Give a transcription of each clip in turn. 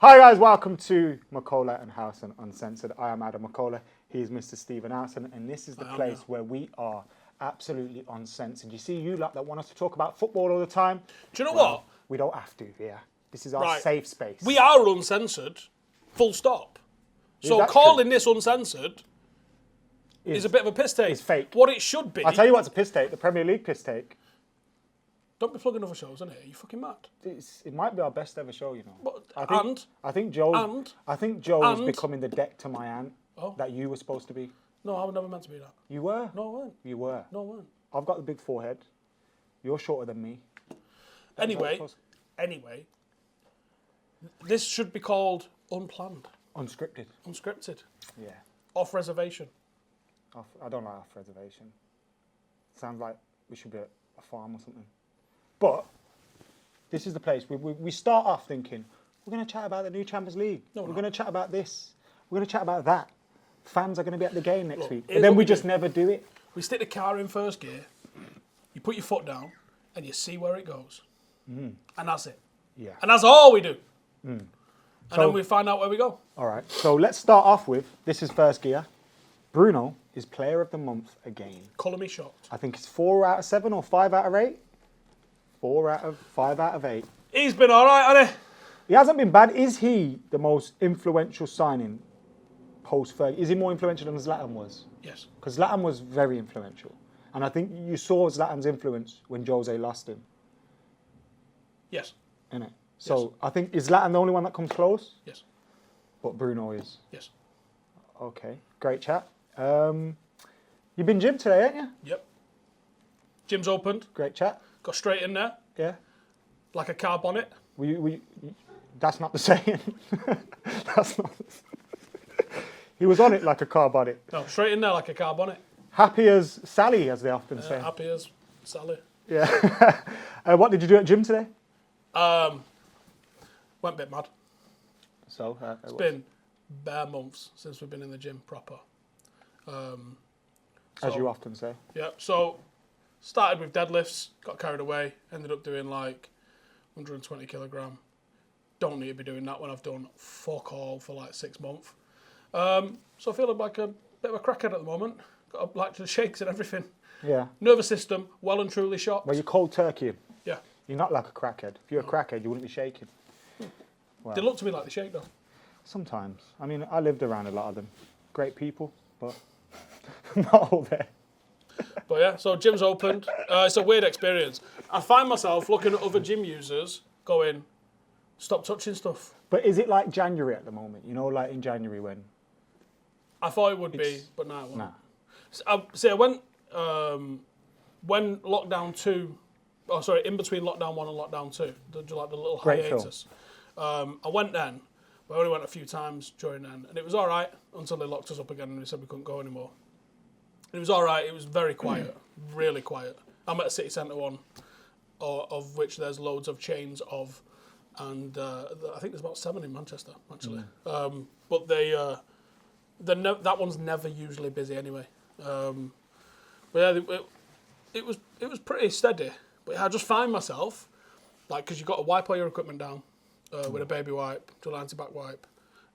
Hi guys, welcome to McKola and Howson Uncensored. I am Adam McKola, he's Mr. Stephen Howson, and this is the place where we are absolutely uncensored. You see, you lot that want us to talk about football all the time. Do you know what? We don't have to, yeah. This is our safe space. We are uncensored, full stop. So calling this uncensored is a bit of a piss take. It's fake. What it should be... I'll tell you what's a piss take, the Premier League piss take. Don't be plugging other shows, innit? Are you fucking mad? It might be our best ever show, you know. But, I think Joe was becoming the deck to my aunt that you were supposed to be. No, I was never meant to be that. You were? No, I weren't. You were? No, I weren't. I've got the big forehead. You're shorter than me. Anyway, this should be called unplanned. Unscripted. Unscripted. Yeah. Off reservation. I don't like off reservation. Sounds like we should be at a farm or something. But this is the place. We start off thinking, we're going to chat about the new Champions League. We're going to chat about this. We're going to chat about that. Fans are going to be at the game next week. But then we just never do it. We stick the car in first gear, you put your foot down, and you see where it goes. And that's it. Yeah. And that's all we do. And then we find out where we go. All right. So let's start off with, this is first gear. Bruno is player of the month again. Colour me shocked. I think it's 4 out of 7 or 5 out of 8. 5 out of 8. He's been all right, hasn't he? He hasn't been bad. Is he the most influential signing post-Fergie? Is he more influential than Zlatan was? Yes. Because Zlatan was very influential. And I think you saw Zlatan's influence when Jose lost him. Yes. Innit? So I think, is Zlatan the only one that comes close? Yes. But Bruno is. Yes. Okay, great chat. You've been gym today, ain't you? Yep. Gym's opened. Great chat. Got straight in there. Yeah. Like a car bonnet. That's not the saying. That's not. He was on it like a car bonnet. No, straight in there like a car bonnet. Happy as Sally, as they often say. Happy as Sally. Yeah. What did you do at gym today? Went a bit mad. So it's been bare months since we've been in the gym proper. As you often say. Yeah. So started with deadlifts, got carried away, ended up doing like 120 kilogram. Don't need to be doing that when I've done fuck all for like 6 months. So feeling like a bit of a crackhead at the moment. Got like the shakes and everything. Yeah. Nervous system well and truly shocked. Well, you're cold turkey. Yeah. You're not like a crackhead. If you're a crackhead, you wouldn't be shaking. They look to me like they shake though. Sometimes. I mean, I lived around a lot of them. Great people, but not all there. But yeah, so gym's opened. It's a weird experience. I find myself looking at other gym users going, stop touching stuff. But is it like January at the moment? You know, like in January when? I thought it would be, but no, it wasn't. Nah. See, I went when lockdown 2, in between lockdown 1 and lockdown 2, the little hiatus. I went then, but I only went a few times during then, and it was all right until they locked us up again and they said we couldn't go anymore. It was all right. It was very quiet, really quiet. I'm at a city centre one, of which there's loads of chains of, and I think there's about 7 in Manchester actually. But that one's never usually busy anyway. But yeah, it was pretty steady. But I just find myself like, because you've got to wipe all your equipment down with a baby wipe, to an anti-bac wipe.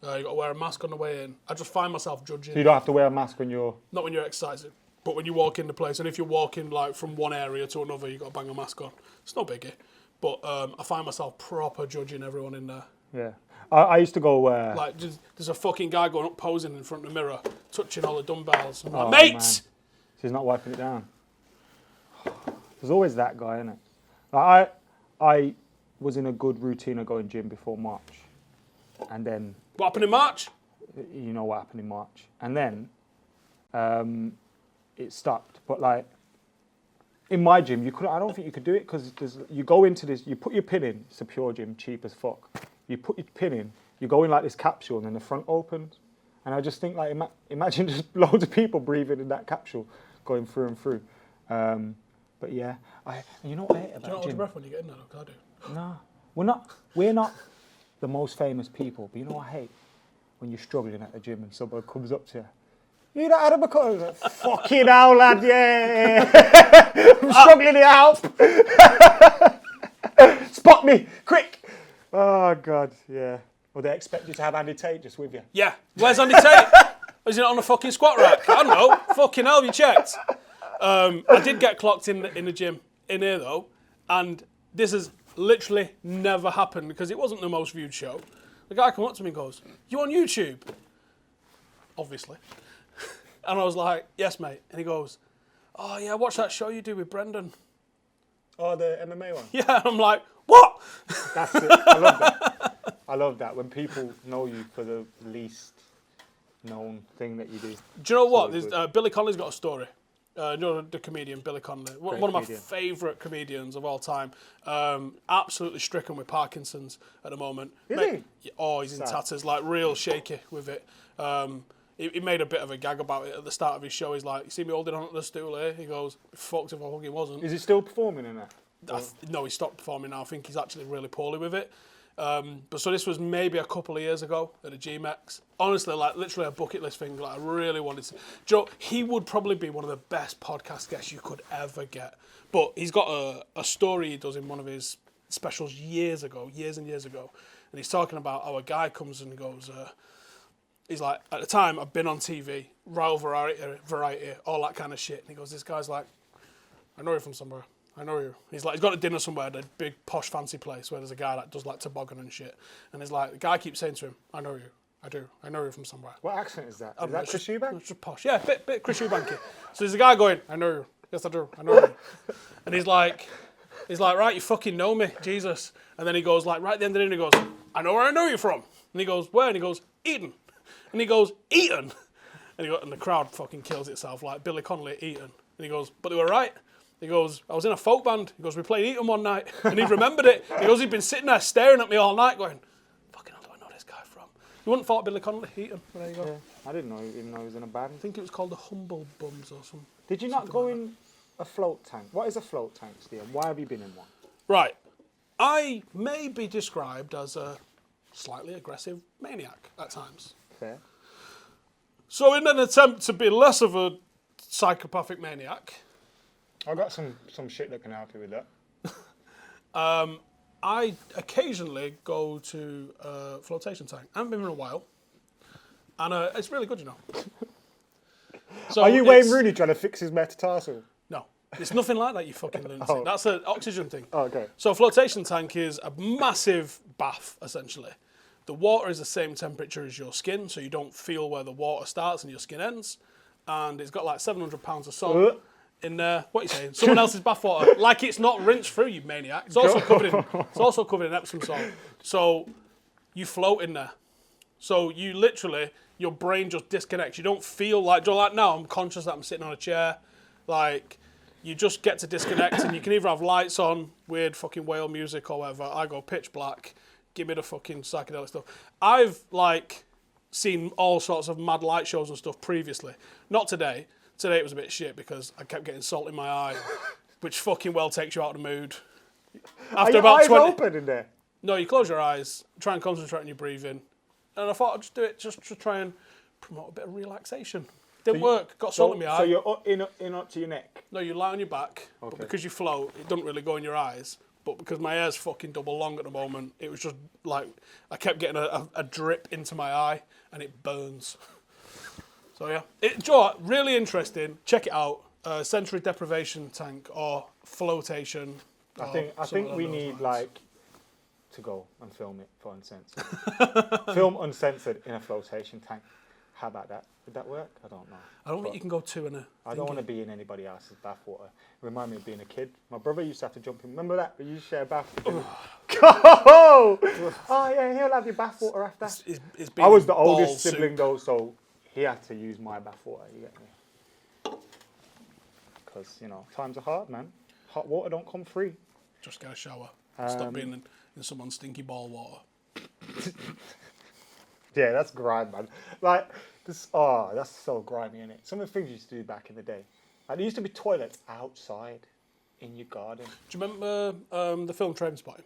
You got to wear a mask on the way in. I just find myself judging. So you don't have to wear a mask when you're... Not when you're exercising, but when you walk into place. And if you're walking like from one area to another, you got to bang a mask on. It's no biggie. But I find myself proper judging everyone in there. Yeah. I used to go... like, there's a fucking guy going up posing in front of the mirror, touching all the dumbbells. I'm like, mate! So he's not wiping it down. There's always that guy, isn't it? Like, I was in a good routine of going gym before March. And then... What happened in March? You know what happened in March. And then it stopped. But like, in my gym, I don't think you could do it because you go into this, you put your pin in, it's a pure gym, cheap as fuck. You put your pin in, you go in like this capsule and then the front opens. And I just think like, imagine just loads of people breathing in that capsule, going through and through. But yeah, you know what I hate about gym? Do you not hold your breath when you get in there? Like I do. No, we're not the most famous people, but you know what I hate? When you're struggling at the gym and someone comes up to you. You don't have a McKola. Like, fucking hell, lad, yeah. I'm struggling to help. Spot me, quick. Oh, God, yeah. Or they expect you to have Andy Tate just with you. Yeah. Where's Andy Tate? Is he not on the fucking squat rack? I don't know. Fucking hell, have you checked? I did get clocked in the gym in here though, and this has literally never happened because it wasn't the most viewed show. The guy come up to me and goes, "You on YouTube?" Obviously. And I was like, "Yes, mate." And he goes, "Oh yeah, watch that show you do with Brendan." Oh, the MMA one? Yeah, I'm like, "What?" That's it. I love that. I love that when people know you for the least known thing that you do. Do you know what? Billy Connolly's got a story. You know the comedian Billy Connolly, one of my favourite comedians of all time. Absolutely stricken with Parkinson's at the moment. Is he? Oh, he's in tatters, like real shaky with it. He made a bit of a gag about it at the start of his show. He's like, "You see me holding on to the stool here?" He goes, "Fucked if I fucking wasn't." Is he still performing in that? No, he stopped performing now. I think he's actually really poorly with it. But so this was maybe a couple of years ago at a GMX. Honestly, like literally a bucket list thing. Like I really wanted to. Joe, he would probably be one of the best podcast guests you could ever get. But he's got a story he does in one of his specials years and years ago. And he's talking about how a guy comes and goes, he's like, at the time I've been on TV, Royal Variety, all that kind of shit. And he goes, this guy's like, "I know you from somewhere. I know you." He's like, he's got a dinner somewhere at a big posh fancy place where there's a guy that does like toboggan and shit. And he's like, the guy keeps saying to him, "I know you. I do. I know you from somewhere." What accent is that? Is that Chris Eubank? It's just posh. Yeah, bit Chris Eubanky. So there's a guy going, "I know you. Yes, I do. I know you." And he's like, "Right, you fucking know me, Jesus." And then he goes, like, right at the end of the dinner, he goes, "I know where I know you from." And he goes, "Where?" And he goes, "Eton." And he goes, "Eton." And the crowd fucking kills itself, like Billy Connolly at Eton. And he goes, "But they were right." He goes, "I was in a folk band." He goes, "We played Eton one night." And he remembered it. He goes, "He'd been sitting there staring at me all night going, fucking hell, do I know this guy from?" You wouldn't have thought Billy Connolly, Eton. But there you go. Yeah, I didn't know even though he was in a band. I think it was called the Humble Bums or something. Did you not go in a float tank? What is a float tank, Steve? Why have you been in one? Right. I may be described as a slightly aggressive maniac at times. Fair. So in an attempt to be less of a psychopathic maniac, I got some shit that can help you with that. I occasionally go to a flotation tank. I haven't been in a while. And it's really good, you know. So are you Wayne Rooney trying to fix his metatarsal? No. It's nothing like that, you fucking lunatic. Oh. That's an oxygen thing. Oh, okay. So a flotation tank is a massive bath, essentially. The water is the same temperature as your skin, so you don't feel where the water starts and your skin ends. And it's got like 700 pounds of salt in there. What are you saying? Someone else's bathwater. Like it's not rinsed through, you maniac. It's also covered in Epsom salt. So you float in there. So you literally, your brain just disconnects. You don't feel like now I'm conscious that I'm sitting on a chair. Like, you just get to disconnect and you can either have lights on, weird fucking whale music or whatever. I go pitch black. Give me the fucking psychedelic stuff. I've like seen all sorts of mad light shows and stuff previously. Not today. Today it was a bit shit because I kept getting salt in my eye, which fucking well takes you out of the mood. Are your eyes open in there? No, you close your eyes, try and concentrate on your breathing. And I thought I'd just do it just to try and promote a bit of relaxation. Didn't work. Got salt in my eye. So you're in up to your neck? No, you lie on your back. Okay. But because you float, it doesn't really go in your eyes. But because my hair's fucking double long at the moment, it was just like, I kept getting a drip into my eye and it burns. So yeah. Joe, really interesting. Check it out. Sensory deprivation tank or flotation. I think we need like to go and film it for Uncensored. Film Uncensored in a flotation tank. How about that? Would that work? I don't know. I don't think you can go two in a... I don't want to be in anybody else's bathwater. It reminded me of being a kid. My brother used to have to jump in. Remember that? We used to share a bath. Oh, yeah, he'll have your bathwater after. It's I was the oldest sibling though, so he had to use my bathwater, you get me? Because, you know, times are hard, man. Hot water don't come free. Just get a shower. Stop being in someone's stinky ball water. Yeah, that's grime, man. Like, that's so grimy, innit? Some of the things you used to do back in the day. Like, there used to be toilets outside in your garden. Do you remember the film Trainspotting?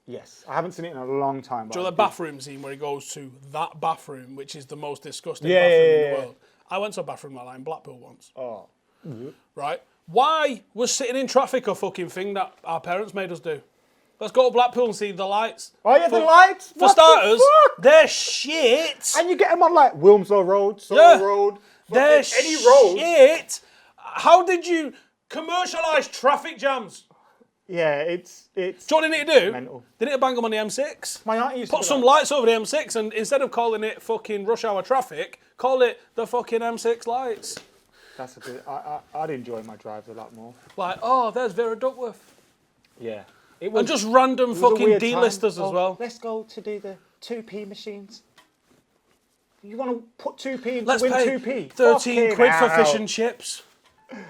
Yes. I haven't seen it in a long time. Do you know the bathroom scene where he goes to that bathroom, which is the most disgusting bathroom in the world? I went to a bathroom like that in Blackpool once. Oh. Right? Why was sitting in traffic a fucking thing that our parents made us do? Let's go to Blackpool and see the lights. Oh yeah, the lights. For starters, they're shit. And you get them on like Wilmslow Road, Soho Road. They're any road. shit. How did you commercialise traffic jams? Yeah, it's. Do you know what they need to do? Mental. They need to bang them on the M6. My auntie used Put to some lights over the M6 and instead of calling it fucking rush hour traffic, call it the fucking M6 lights. That's a bit. I'd enjoy my drives a lot more. Like, oh, there's Vera Duckworth. Yeah. And just random fucking D-listers as well. Let's go to do the 2p machines. You want to put 2p in Let's to win pay 2p? 13 quid for fish hell. and chips.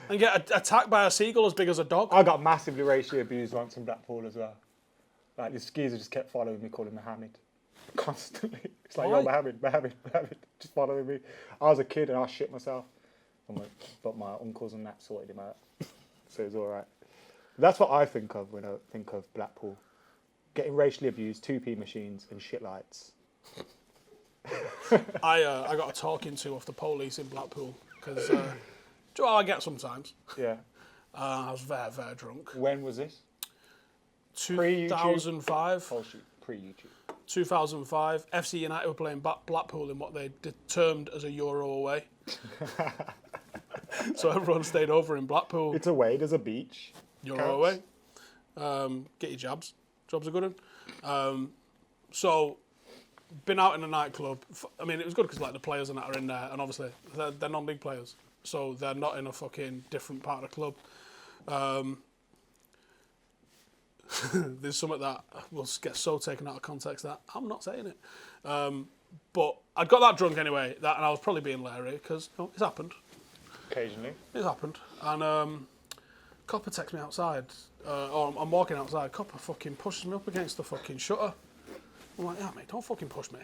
And get attacked by a seagull as big as a dog. I got massively racially abused once in Blackpool as well. Like, the skeezer just kept following me, calling Mohammed. Constantly. It's like, Why? yo, Mohammed, just following me. I was a kid and I shit myself. But my uncles and that sorted him out. So it was all right. That's what I think of when I think of Blackpool. Getting racially abused, 2p machines and shit lights. I got a talking to off the police in Blackpool because, do you know how I get sometimes? Yeah. I was very, very drunk. When was this? 2005. Oh, shoot. Pre-YouTube. 2005. FC United were playing Blackpool in what they termed as a Euro away. So everyone stayed over in Blackpool. It's away, there's a beach. Euro away. Get your jabs. Jobs are good. So, been out in a nightclub. I mean, it was good because like the players and that are in there, and obviously they're non-league players, so they're not in a fucking different part of the club. There's something that will get so taken out of context that I'm not saying it. But I got that drunk anyway, and I was probably being leery because it's happened. Occasionally. It's happened, and copper texts me outside. Or I'm walking outside. Copper fucking pushes me up against the fucking shutter. I'm like, yeah, mate, don't fucking push me.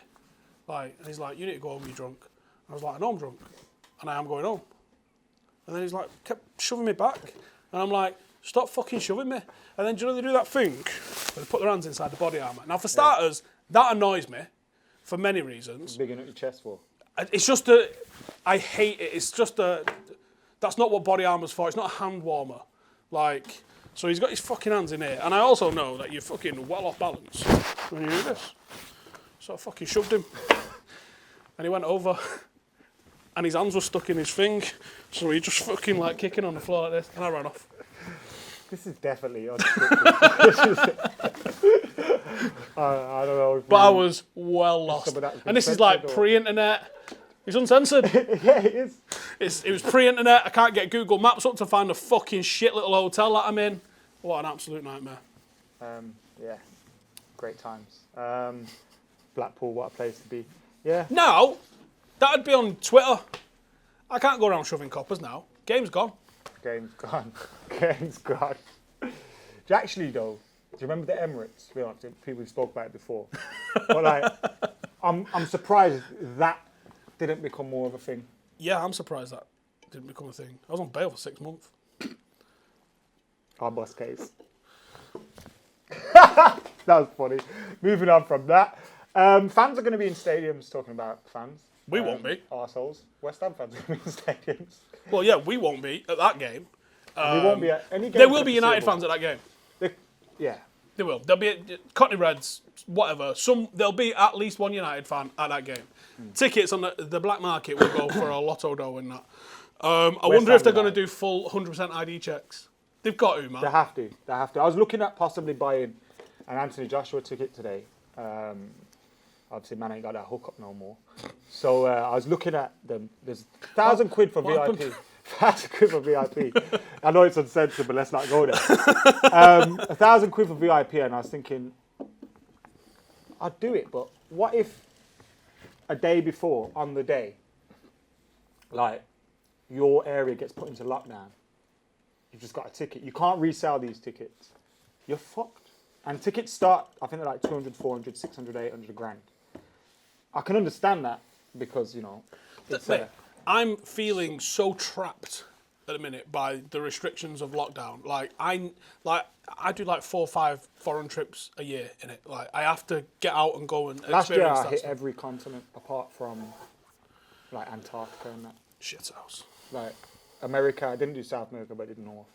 Like, and he's like, you need to go home, you're drunk. I was like, I know I'm drunk, and I am going home. And then he's like, kept shoving me back, and I'm like, stop fucking shoving me. And then do you know they do that thing where they put their hands inside the body armour? Now, for starters, that annoys me for many reasons. Big enough your chest for. It's just I hate it. It's just that's not what body armour's for. It's not a hand warmer. Like, so he's got his fucking hands in here. And I also know that you're fucking well off balance when you do this. So I fucking shoved him. And he went over. And his hands were stuck in his thing. So he just fucking like kicking on the floor like this. And I ran off. This is definitely unscripted. I don't know. But I was well lost. And this is like pre-internet. It's uncensored. Yeah, it is. It was pre-internet. I can't get Google Maps up to find the fucking shit little hotel that I'm in. What an absolute nightmare. Yeah, great times. Blackpool, what a place to be. Yeah. Now, that'd be on Twitter. I can't go around shoving coppers now. Game's gone. Game's gone. Game's gone. Actually, though, do you remember the Emirates? To be honest, people spoke about it before. But like, I'm surprised that didn't become more of a thing. Yeah, I'm surprised that didn't become a thing. I was on bail for 6 months. Our bus case. That was funny. Moving on from that. Fans are going to be in stadiums talking about fans. We won't be. Arseholes. West Ham fans are going to be in stadiums. Well, yeah, we won't be at that game. We won't be at any game. There will be United fans at that game. Yeah. There will. There'll be Cockney Reds, whatever. There'll be at least one United fan at that game. Tickets on the black market will go for a lotto dough and that. I wonder if they're going to do full 100% ID checks. They've got to, man. They have to. They have to. I was looking at possibly buying an Anthony Joshua ticket today. Obviously, man ain't got that hookup no more. So I was looking at them. There's £1,000 for VIP. 1,000 quid for VIP. I know it's uncensored, but let's not go there. 1,000 quid for VIP, and I was thinking, I'd do it, but what if a day before, on the day, like your area gets put into lockdown? You've just got a ticket. You can't resell these tickets. You're fucked. And tickets start, I think they're like 200, 400, 600, 800 grand. I can understand that because, you know, it's I'm feeling so trapped at the minute by the restrictions of lockdown. I do like 4 or 5 foreign trips a year in it. Like I have to get out and go and last year experience I that hit stuff. every continent apart from like Antarctica and that. Shit house. Like America, I didn't do South America, but I did North.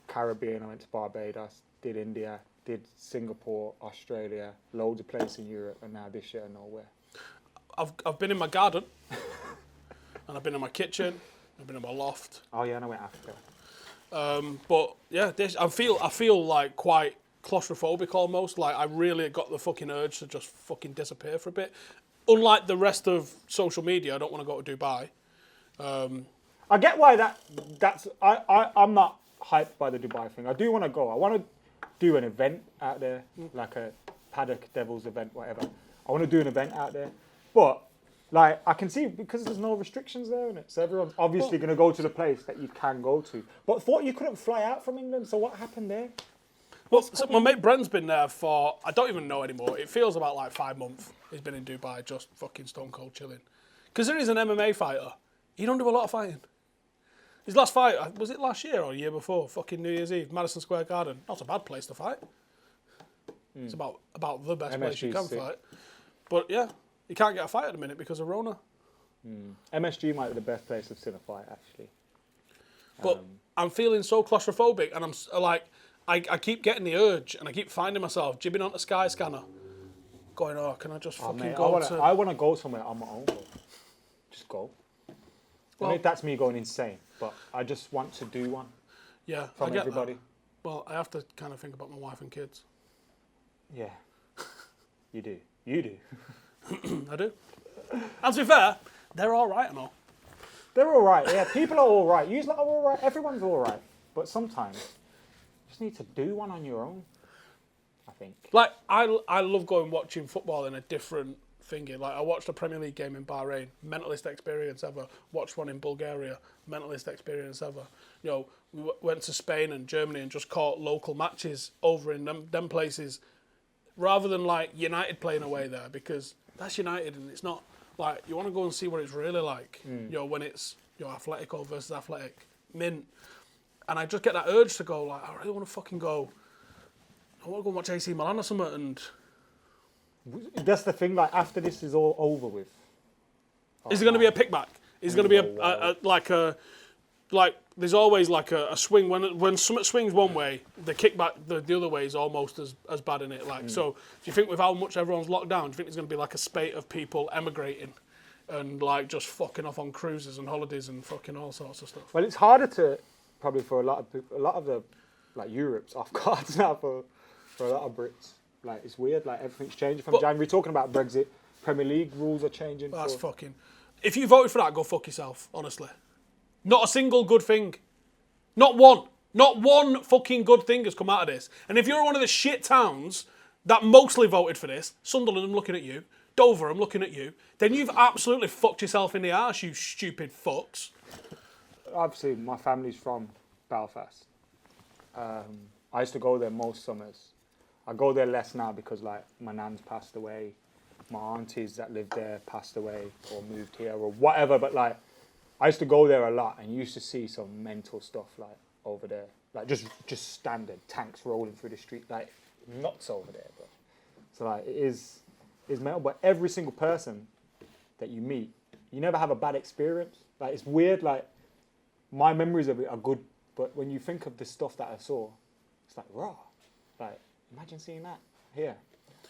Caribbean, I went to Barbados, did India, did Singapore, Australia, loads of places in Europe, and now this year nowhere. I've been in my garden, and I've been in my kitchen, I've been in my loft. Oh yeah, and I went Africa. But yeah, I feel like quite claustrophobic almost. Like I really got the fucking urge to just fucking disappear for a bit. Unlike the rest of social media, I don't want to go to Dubai. I get why that's. I'm not hyped by the Dubai thing. I do want to go. I want to do an event out there, like a Paddock Devils event, whatever. I want to do an event out there, but like I can see because there's no restrictions there, innit? So everyone's obviously going to go to the place that you can go to. But I thought you couldn't fly out from England. So what happened there? Well, so my mate Bren's been there for, I don't even know anymore. It feels about like 5 months. He's been in Dubai just fucking stone cold chilling. Because there is an MMA fighter. He don't do a lot of fighting. His last fight, was it last year or the year before? Fucking New Year's Eve, Madison Square Garden. Not a bad place to fight. It's about the best place you can fight. But yeah, you can't get a fight at the minute because of Rona. MSG might be the best place I've seen a fight, actually. But I'm feeling so claustrophobic and I'm like, I keep getting the urge and I keep finding myself jibbing onto Skyscanner, going, oh, can I just fucking go I want to go somewhere on my own, bro. Just go. Well, I mean, that's me going insane, but I just want to do one. Yeah, from I get everybody. That. Well, I have to kind of think about my wife and kids. Yeah, you do. You do. I do. And to be fair, they're all right and all. They're all right. Yeah, people are all right. You lot are all right. Everyone's all right. But sometimes you just need to do one on your own, I think. Like, I love going watching football in a different thingy. Like, I watched a Premier League game in Bahrain, mentalist experience ever. Watched one in Bulgaria, mentalist experience ever. You know, we went to Spain and Germany and just caught local matches over in them places, rather than like United playing away there, because that's United and it's not like, you want to go and see what it's really like. You know, when it's, you know, Atletico versus Athletic, mint. And I just get that urge to go, like, I really want to fucking go. I want to go and watch AC Milan or something. And that's the thing. Like, after this is all over with, is there going to be a pickback? Is there going to be like there's always like a swing when something swings one way, the kickback the other way is almost as bad in it. Like, so do you think with how much everyone's locked down, do you think there's going to be like a spate of people emigrating and like just fucking off on cruises and holidays and fucking all sorts of stuff? Well, it's harder to probably for a lot of people, a lot of the like Europe's off cards now for a lot of Brits. Like, it's weird. Like, everything's changing from January. Talking about Brexit, Premier League rules are changing. That's fucking. If you voted for that, go fuck yourself. Honestly, not a single good thing. Not one. Not one fucking good thing has come out of this. And if you're one of the shit towns that mostly voted for this, Sunderland, I'm looking at you. Dover, I'm looking at you. Then you've absolutely fucked yourself in the arse, you stupid fucks. Obviously, my family's from Belfast. I used to go there most summers. I go there less now because, like, my nan's passed away. My aunties that lived there passed away or moved here or whatever. But, like, I used to go there a lot and used to see some mental stuff, like, over there. Like, just standard tanks rolling through the street. Like, nuts over there, bro. So, like, it is mental. But every single person that you meet, you never have a bad experience. Like, it's weird. Like, my memories of it are good. But when you think of the stuff that I saw, it's like, raw. Like, imagine seeing that here.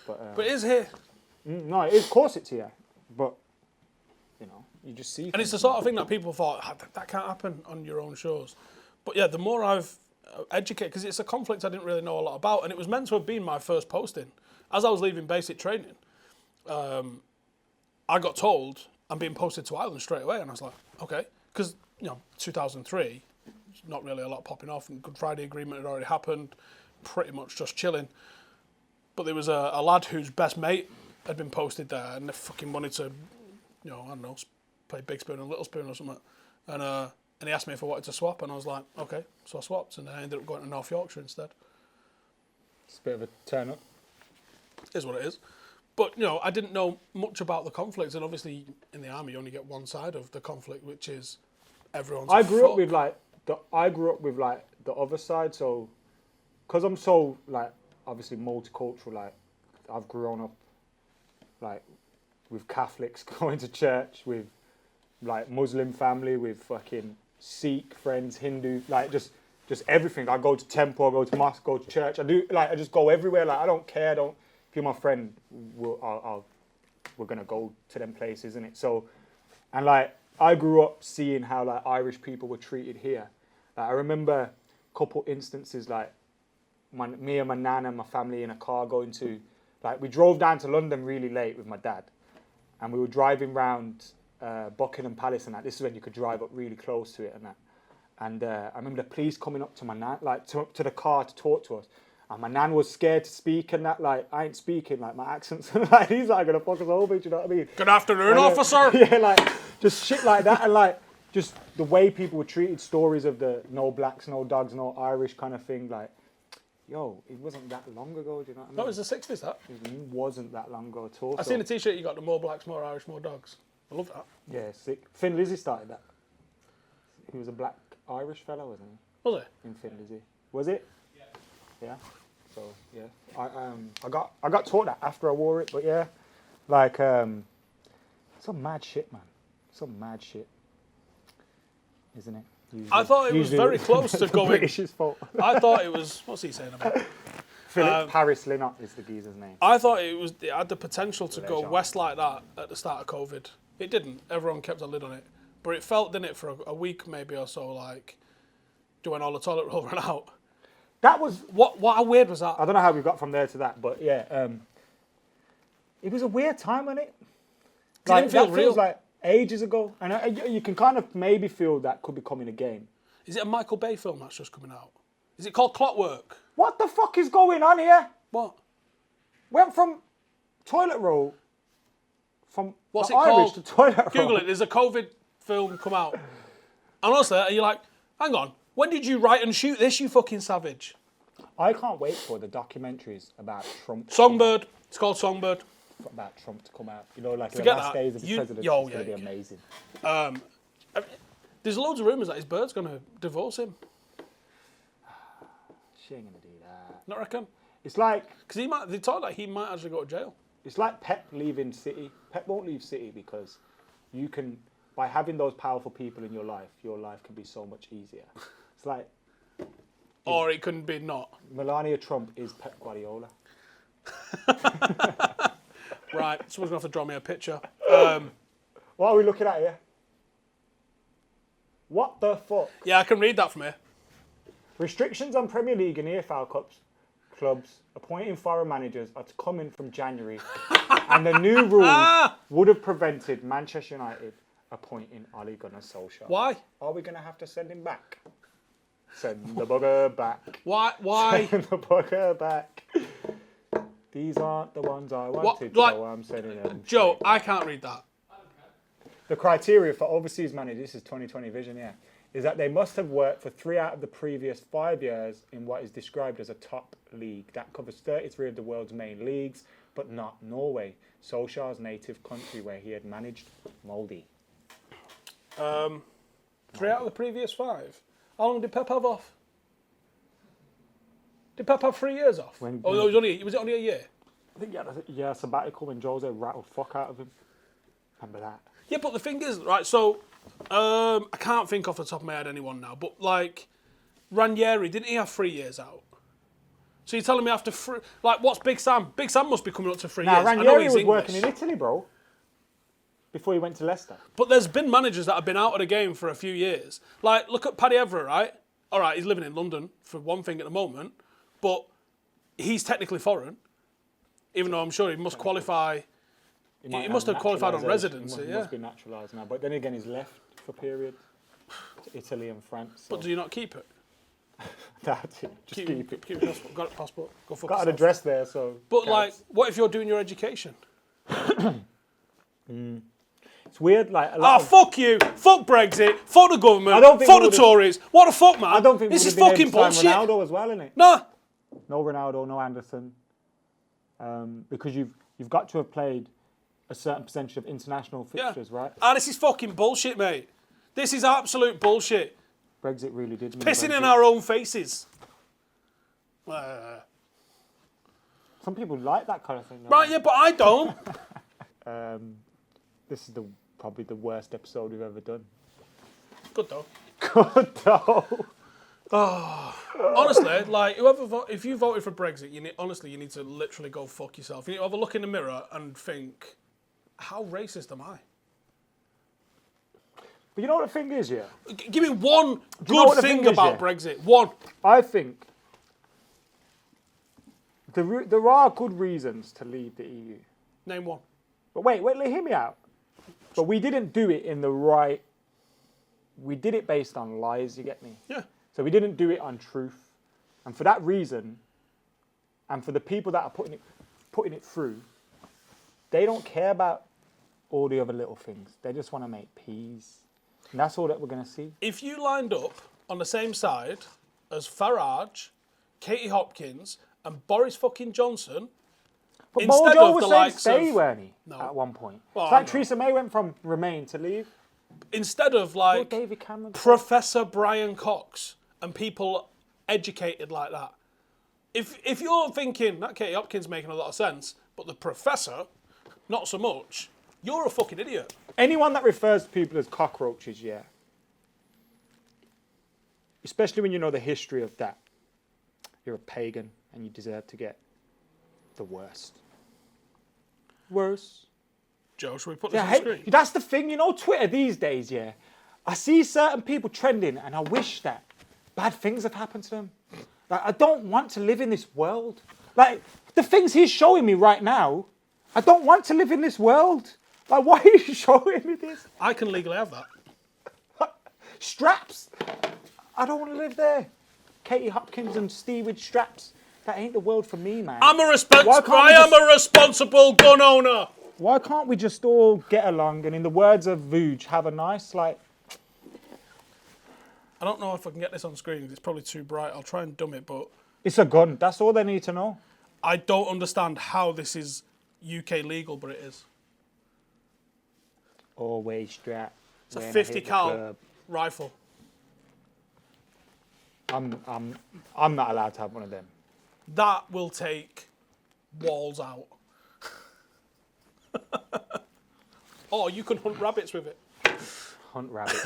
But it is here. No, of course it's here. But, you know, you just see. And it's the sort of thing that people thought, that can't happen on your own shows. But yeah, the more I've educated, because it's a conflict I didn't really know a lot about, and it was meant to have been my first posting. As I was leaving basic training, I got told I'm being posted to Ireland straight away. And I was like, okay. Because, 2003, not really a lot popping off, and Good Friday Agreement had already happened, pretty much just chilling. But there was a lad whose best mate had been posted there, and they fucking wanted to, I don't know, play Big Spoon and Little Spoon or something. And he asked me if I wanted to swap, and I was like, okay. So I swapped, and I ended up going to North Yorkshire instead. It's a bit of a turn up. Is what it is. But, I didn't know much about the conflict, and obviously in the army you only get one side of the conflict, which is everyone's I grew up with the other side, so because I'm so, like, obviously multicultural, like, I've grown up, like, with Catholics going to church, with, like, Muslim family, with fucking Sikh friends, Hindu, like, just just everything. I go to temple, I go to mosque, go to church. I just go everywhere. Like I don't care. If you're my friend, we're gonna go to them places, isn't it? So, and like I grew up seeing how like Irish people were treated here. I remember a couple instances like me and my nan and my family in a car going to, like we drove down to London really late with my dad, and we were driving round Buckingham Palace and that. This is when you could drive up really close to it and that. And I remember the police coming up to my nan, like to the car to talk to us. And my nan was scared to speak and that, like, I ain't speaking, like, my accent's, like, he's like gonna fuck us over, do you know what I mean? Good afternoon, officer! Yeah, like, just shit like that, and like, just the way people were treated, stories of the no blacks, no dogs, no Irish kind of thing, like, yo, it wasn't that long ago, do you know what I mean? No, it was the 60s, that. It wasn't that long ago at all. I seen a t-shirt you got, the more blacks, more Irish, more dogs. I love that. Yeah, sick. Thin Lizzy started that. He was a black Irish fellow, wasn't he? Was it? In Thin Lizzy. Was it? Yeah. Yeah. So yeah, I got taught that after I wore it, but yeah, like some mad shit, man. Some mad shit, isn't it? I thought it was very close to going. British's fault. I thought it was. What's he saying about? Philip Paris Linnott is the geezer's name. I thought it had the potential to go west like that at the start of COVID. It didn't. Everyone kept a lid on it, but it felt, didn't it, for a week maybe or so, like doing all the toilet roll ran out. That was what? How weird was that? I don't know how we got from there to that, but yeah, it was a weird time, wasn't it? Like, didn't feel that real. feels like ages ago, and you can kind of maybe feel that could be coming again. Is it a Michael Bay film that's just coming out? Is it called Clockwork? What the fuck is going on here? What? Went from toilet roll, from What's the it Irish called? to toilet roll. Google it. There's a COVID film come out. And honestly, you're like, hang on. When did you write and shoot this, you fucking savage? I can't wait for the documentaries about Trump. Songbird. It's called Songbird. About Trump to come out. You know, like Forget the last that. days of the presidency. Yo, It's going to yeah, be amazing. There's loads of rumours that his bird's going to divorce him. She ain't going to do that. Not reckon? It's like... Because they thought that he might actually go to jail. It's like Pep leaving City. Pep won't leave City because you can... By having those powerful people in your life can be so much easier. It's like... Or it couldn't be not. Melania Trump is Pep Guardiola. Right, someone's going to have to draw me a picture. What are we looking at here? What the fuck? Yeah, I can read that from here. Restrictions on Premier League and EFL clubs appointing foreign managers are to come in from January, and the new rules would have prevented Manchester United appointing Ole Gunnar Solskjaer. Why? Are we going to have to send him back? Send the bugger back. Why? Send the bugger back. These aren't the ones I wanted, so I'm sending them. Joe, I can't read that. The criteria for overseas managers, this is 2020 vision, yeah, is that they must have worked for 3 out of the previous 5 years in what is described as a top league. That covers 33 of the world's main leagues, but not Norway, Solskjaer's native country where he had managed Molde. 3 out of the previous 5. How long did Pep have off? Did Pep have 3 years off? Was it only a year? I think he had a sabbatical when Jose rattled fuck out of him. Remember that? Yeah, but the thing is, right, so I can't think off the top of my head anyone now, but like Ranieri, didn't he have 3 years out? So you're telling me after 3, like what's Big Sam? Big Sam must be coming up to 3 years. Ranieri was working in Italy, bro, before he went to Leicester. But there's been managers that have been out of the game for a few years. Like, look at Paddy Evra, right? All right, he's living in London for one thing at the moment, but he's technically foreign, even though I'm sure he must qualify. He must have qualified on residency, He must be naturalised now. But then again, he's left for a period to Italy and France. So. But do you not keep it? That's it. Just keep it. Keep your passport. Got a passport. Go fuck Got yourself. an address there, so... But like, what if you're doing your education? It's weird, like... Fuck you! Fuck Brexit! Fuck the government! I don't think fuck the Tories! What the fuck, man? I don't think this is we would have fucking been able to sign bullshit. Ronaldo as well, innit? Nah. No Ronaldo, no Anderson. Because you've got to have played a certain percentage of international fixtures, right? This is fucking bullshit, mate. This is absolute bullshit. Brexit really did mean Pissing Brexit. in our own faces. Some people like that kind of thing. Right, yeah, but I don't. This is probably the worst episode we've ever done. Good though. Good though. Honestly, like if you voted for Brexit, you need to literally go fuck yourself. You need to have a look in the mirror and think, how racist am I? But you know what the thing is, yeah? Give me one you know good what the thing thing is, about yeah? Brexit. One. I think there are good reasons to leave the EU. Name one. But wait, hear me out. But we didn't do it in the right... We did it based on lies, you get me? Yeah. So we didn't do it on truth. And for that reason, and for the people that are putting it through, they don't care about all the other little things. They just want to make peas. And that's all that we're going to see. If you lined up on the same side as Farage, Katie Hopkins, and Boris fucking Johnson, But instead Mojo of was the saying likes stay, of... weren't he? No. At one point. Well, It's like I know. Theresa May went from Remain to leave. Instead of like David Cameron. Professor Brian Cox and people educated like that. If you're thinking that Katie Hopkins making a lot of sense, but the professor, not so much, you're a fucking idiot. Anyone that refers to people as cockroaches, yeah. Especially when you know the history of that. You're a pagan and you deserve to get the worst. Worse. Joe, should we put this Yeah, on the screen? that's the thing, you know, Twitter these days, yeah. I see certain people trending and I wish that bad things have happened to them. Like, I don't want to live in this world. Like, the things he's showing me right now, I don't want to live in this world. Like, why are you showing me this? I can legally have that. Straps. I don't want to live there. Katie Hopkins and Steve with straps. That ain't the world for me, man. I am a responsible gun owner. Why can't we just all get along and, in the words of Vuj, have a nice, like... I don't know if I can get this on screen. It's probably too bright. I'll try and dumb it, but It's a gun. That's all they need to know. I don't understand how this is UK legal, but it is. Always strap. It's a 50 cal rifle. I'm not allowed to have one of them. That will take walls out. Or you can hunt rabbits with it. Hunt rabbit.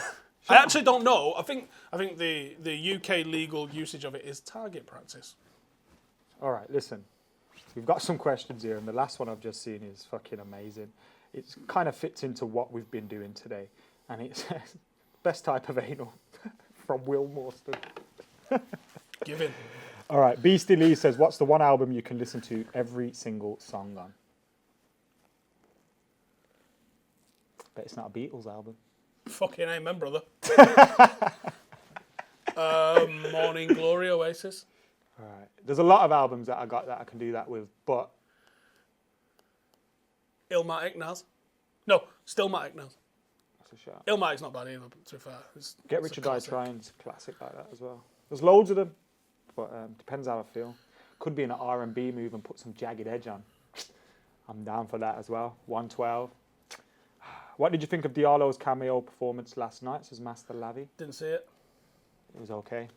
I actually don't know. I think the UK legal usage of it is target practice. All right, listen. We've got some questions here, and the last one I've just seen is fucking amazing. It kind of fits into what we've been doing today, and it says, best type of anal from Will Morstan. Give in. All right, Beastie Lee says, what's the one album you can listen to every single song on? Bet it's not a Beatles album. Fucking amen, brother. Morning Glory, Oasis. All right. There's a lot of albums that I got that I can do that with, but... Illmatic Nas. No, Stillmatic Nas. That's a shout. Illmatic's not bad either, to be fair. Get Rich or Die Trying is a classic like that as well. There's loads of them, but depends how I feel. Could be in an R&B move and put some Jagged Edge on. I'm down for that as well. 112. What did you think of Diallo's cameo performance last night? Says Master Lavi. Didn't see it. It was okay.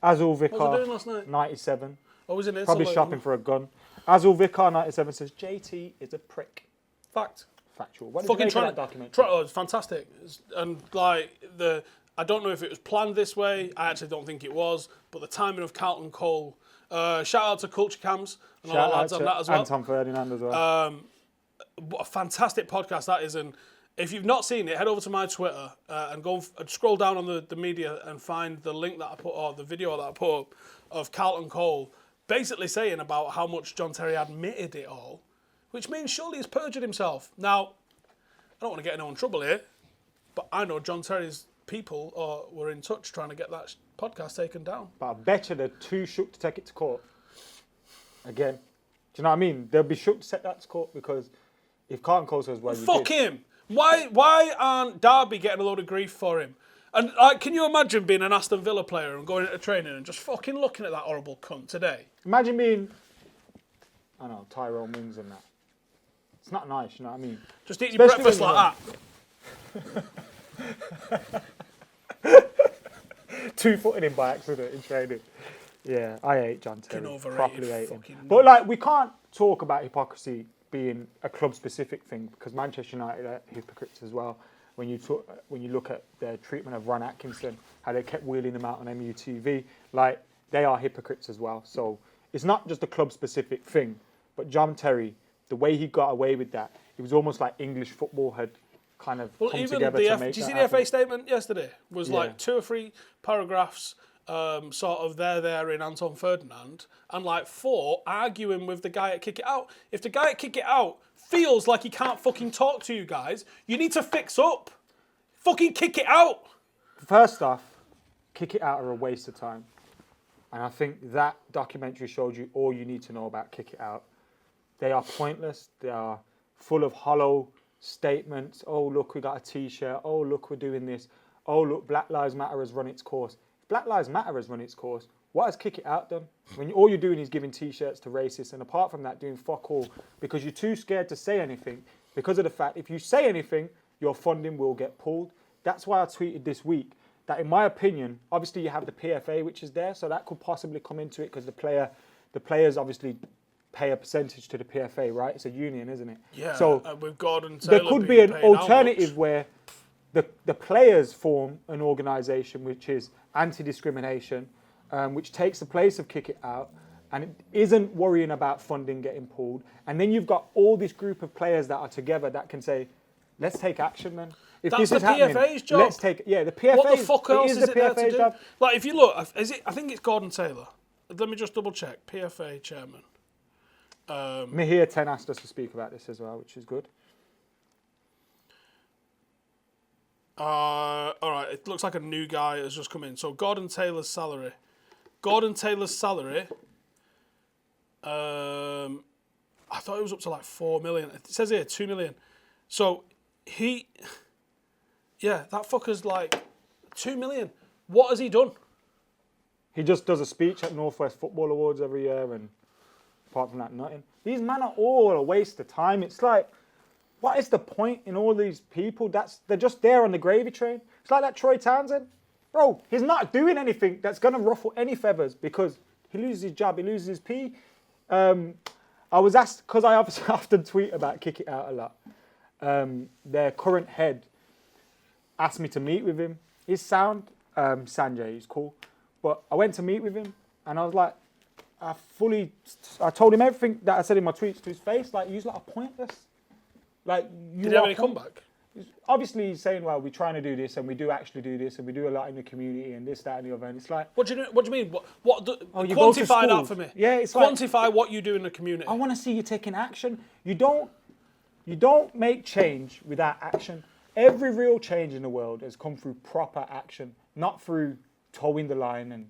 Azul What was I Vicar, doing last night? 97. I was in it. Probably shopping for a gun. Azul Vicar, 97 says JT is a prick. Fact. Factual. What did Fucking you make of trying that documentary? Oh, it's fantastic. And like I don't know if it was planned this way. I actually don't think it was. But the timing of Carlton Cole. Shout out to Culture Cams and all the lads on that as well. And Tom Ferdinand as well. What a fantastic podcast that is. And if you've not seen it, head over to my Twitter and go and scroll down on the media and find the link that I put, or the video that I put up of Carlton Cole basically saying about how much John Terry admitted it all, which means surely he's perjured himself. Now, I don't want to get anyone in trouble here, but I know John Terry's people were in touch trying to get that podcast taken down. But I bet you they're too shook to take it to court. Again. Do you know what I mean? They'll be shook to take that to court because if Carlton Cole says, well, you fuck did. him. Why aren't Derby getting a load of grief for him? And can you imagine being an Aston Villa player and going into training and just fucking looking at that horrible cunt today? Imagine being, I don't know, Tyrone Mings and that. It's not nice, you know what I mean? Just eating your Especially breakfast when like that. 2-footed him by accident in training. Yeah, I hate John Terry. overrated Properly hate him. fucking But like, we can't talk about hypocrisy being a club-specific thing because Manchester United are hypocrites as well. when you look at their treatment of Ron Atkinson, how they kept wheeling him out on MUTV, like they are hypocrites as well. So it's not just a club-specific thing, but John Terry, the way he got away with that, it was almost like English football had kind of come together to make that. Did you see the FA statement yesterday? Was like 2 or 3 paragraphs, sort of there in Anton Ferdinand, and like 4 arguing with the guy at Kick It Out. If the guy at Kick It Out feels like he can't fucking talk to you guys, you need to fix up. Fucking kick it out. First off, Kick It Out are a waste of time. And I think that documentary showed you all you need to know about Kick It Out. They are pointless. They are full of hollow statements. Oh, look, we got a T-shirt. Oh, look, we're doing this. Oh, look, Black Lives Matter has run its course. If Black Lives Matter has run its course, what has Kick It Out done? When all you're doing is giving T-shirts to racists, and apart from that, doing fuck all, because you're too scared to say anything, because of the fact if you say anything, your funding will get pulled. That's why I tweeted this week that, in my opinion, obviously you have the PFA, which is there, so that could possibly come into it because the players obviously pay a percentage to the PFA, right? It's a union, isn't it? Yeah. So with Gordon Taylor there could be an alternative where the players form an organisation which is anti-discrimination, which takes the place of Kick It Out, and it isn't worrying about funding getting pulled. And then you've got all this group of players that are together that can say, let's take action, man. If that's this the is happening, PFA's job. Let's take the PFA. What the fuck else is the it there to PFA's do? job. Like, if you look, I think it's Gordon Taylor. Let me just double check. PFA chairman. Mihir 10 asked us to speak about this as well, which is good. All right, it looks like a new guy has just come in. So Gordon Taylor's salary. I thought it was up to like 4 million. It says here 2 million. So that fucker's like 2 million. What has he done? He just does a speech at Northwest Football Awards every year, and apart from that, nothing. These men are all a waste of time. It's like, what is the point in all these people? They're just there on the gravy train. It's like that Troy Townsend. Bro, he's not doing anything that's going to ruffle any feathers because he loses his job, he loses his P. I was asked, because I often tweet about Kick It Out a lot, their current head asked me to meet with him. He's sound, Sanjay, he's cool. But I went to meet with him, and I was like, I told him everything that I said in my tweets to his face. Like, you're like pointless. Like, did he have any comeback? Obviously, he's saying, well, we're trying to do this, and we do actually do this, and we do a lot in the community, and this, that, and the other. And it's like, what do you mean? you go to quantify that schools. for me. Yeah, it's quantify like, what you do in the community. I want to see you taking action. You don't make change without action. Every real change in the world has come through proper action, not through towing the line and,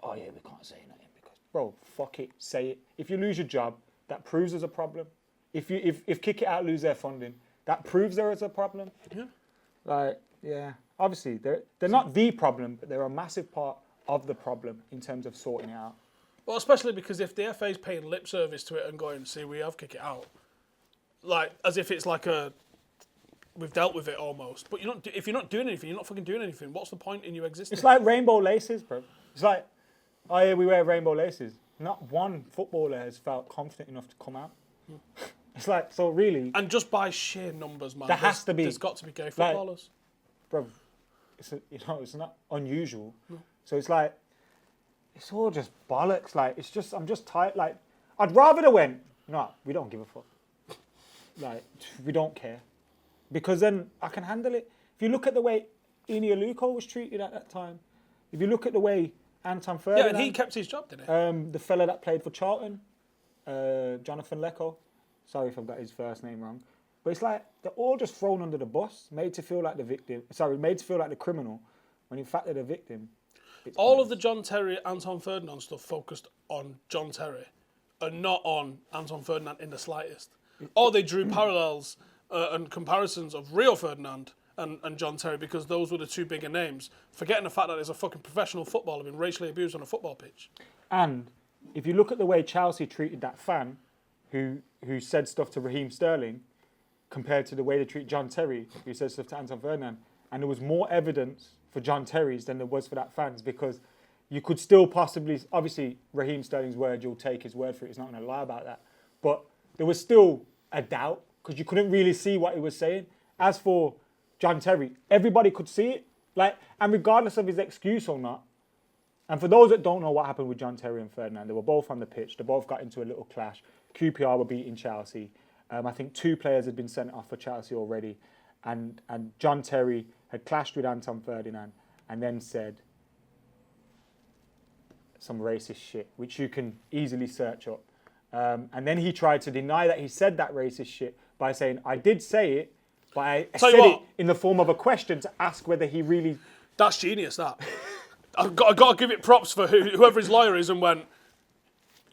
oh yeah, we can't say nothing because, bro, fuck it, say it. If you lose your job, that proves there's a problem. If Kick It Out lose their funding, that proves there is a problem. Yeah. Like, yeah, obviously they're not the problem, but they're a massive part of the problem in terms of sorting it out. Well, especially because if the FA's paying lip service to it and going, see, we have Kick It Out, like as if it's like we've dealt with it almost. But if you're not doing anything, you're not fucking doing anything. What's the point in you existing? It's like rainbow laces, bro. It's like, oh yeah, we wear rainbow laces. Not one footballer has felt confident enough to come out. It's like, so really... And just by sheer numbers, man. There's got to be gay footballers. Like, bro, it's not unusual. No. So it's like, it's all just bollocks. Like, I'm just tired. Like, I'd rather they went, no, we don't give a fuck. Like, we don't care. Because then I can handle it. If you look at the way Ini Aluko was treated at that time, if you look at the way Anton Ferdinand... Yeah, and he kept his job, didn't he? The fella that played for Charlton, Jonathan Lecco. Sorry if I've got his first name wrong. But it's like, they're all just thrown under the bus, made to feel like the victim. Made to feel like the criminal, when in fact they're the victim. All of the John Terry, Anton Ferdinand stuff focused on John Terry, and not on Anton Ferdinand in the slightest. Or they drew parallels and comparisons of Rio Ferdinand and John Terry because those were the two bigger names, forgetting the fact that there's a fucking professional footballer being racially abused on a football pitch. And if you look at the way Chelsea treated that fan who said stuff to Raheem Sterling compared to the way they treat John Terry, who said stuff to Anton Ferdinand, and there was more evidence for John Terry's than there was for that fans, because you could still possibly, obviously Raheem Sterling's word, you'll take his word for it, he's not going to lie about that, but there was still a doubt because you couldn't really see what he was saying. As for John Terry. Everybody could see it. Like, and regardless of his excuse or not, and for those that don't know what happened with John Terry and Ferdinand, they were both on the pitch. They both got into a little clash. QPR were beating Chelsea. I think 2 players had been sent off for Chelsea already. And John Terry had clashed with Anton Ferdinand and then said some racist shit, which you can easily search up. And then he tried to deny that he said that racist shit by saying, I did say it, but I said it in the form of a question to ask whether he really... That's genius, that. I've got to give it props for whoever his lawyer is and went,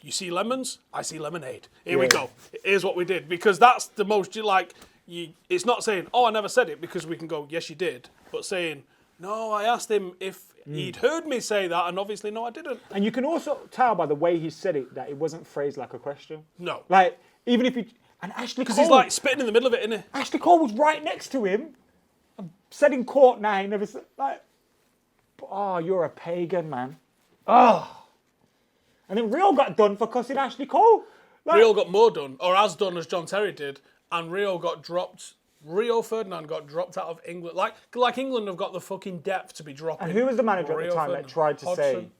you see lemons? I see lemonade. Here we go. Here's what we did. Because that's the most, it's not saying, oh, I never said it, because we can go, yes, you did. But saying, no, I asked him if he'd heard me say that, and obviously, no, I didn't. And you can also tell by the way he said it that it wasn't phrased like a question. No. Like, even if he... And Ashley Cole... Because he's like spitting in the middle of it, isn't he? Ashley Cole was right next to him, said in court now, he never said, like... Oh, you're a pagan, man. Oh. And then Rio got done for cussing Ashley Cole. Like, Rio got more done, or as done as John Terry did, and Rio got dropped. Rio Ferdinand got dropped out of England. Like England have got the fucking depth to be dropping. And who was the manager Rio at the time Ferdinand. that tried to say Hodgson.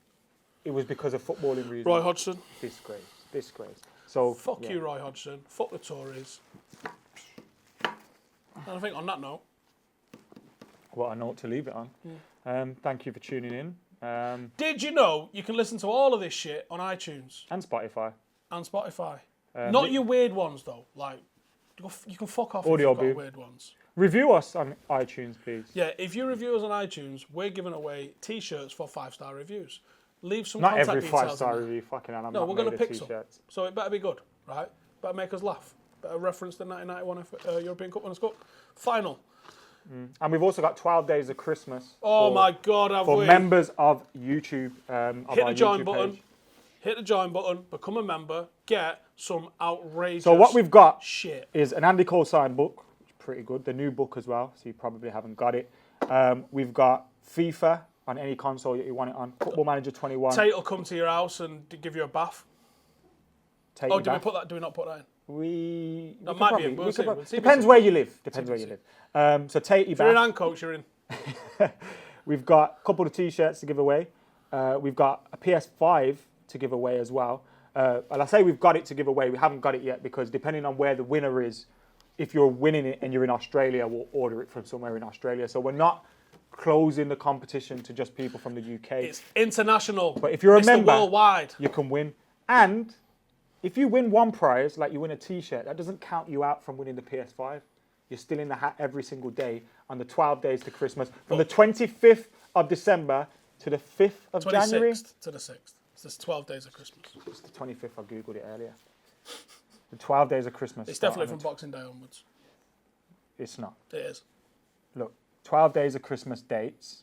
it was because of footballing reasons? Roy Hodgson. Disgrace. So Fuck you, Roy Hodgson. Fuck the Tories. And I think on that note... What a note to leave it on. Thank you for tuning in. Did you know you can listen to all of this shit on iTunes? And Spotify. Not your weird ones, though. Like, you can fuck off Audio if you've got Boo. weird ones. Review us on iTunes, please. Yeah, if you review us on iTunes, we're giving away T-shirts for 5-star reviews. Leave some Not contact every details 5-star in there. review, fucking hell. I'm No, not we're going to made of pick some. t-shirts. So it better be good, right? Better make us laugh. Better reference the 1991 European Cup Winners' Cup final. And we've also got 12 days of Christmas. Oh my God, have for we? members of YouTube. Hit the join button. Hit the join button. Become a member. Get some outrageous So what we've got shit. is an Andy Cole signed book, which is pretty good. The new book as well, so you probably haven't got it. We've got FIFA on any console that you want it on. Football Manager 21. Tate will come to your house and give you a bath. Tate Oh, you do we back. put that? Do we not put that in? We That could might probably- be. We'll we see. could We'll see. Depends where you live. Depends where you live. So Tate you If you're in back. Ancoats, you're in. We've got a couple of T-shirts to give away. We've got a PS5 to give away as well. And I say we've got it to give away. We haven't got it yet because depending on where the winner is, if you're winning it and you're in Australia, we'll order it from somewhere in Australia. So we're not closing the competition to just people from the UK. It's international. But if you're a it's member, worldwide. you can win. And if you win one prize, like you win a T-shirt, that doesn't count you out from winning the PS5. You're still in the hat every single day on the 12 days to Christmas, from the 25th of December to the 5th of January. 26th to the 6th. So it's 12 days of Christmas. It's the 25th, I googled it earlier. The 12 days of Christmas. It's start definitely on from Boxing Day onwards. It's not. It is. Look, 12 days of Christmas dates.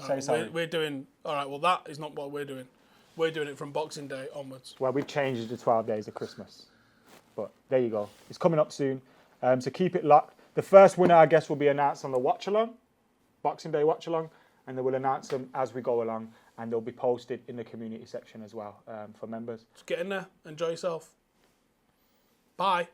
All right, we're doing... All right, well, that is not what we're doing. We're doing it from Boxing Day onwards. Well, we've changed it to 12 days of Christmas. But there you go. It's coming up soon. So keep it locked. The first winner, I guess, will be announced on the watch-along, Boxing Day watch-along, and they will announce them as we go along, and they'll be posted in the community section as well for members. Just get in there. Enjoy yourself. Bye.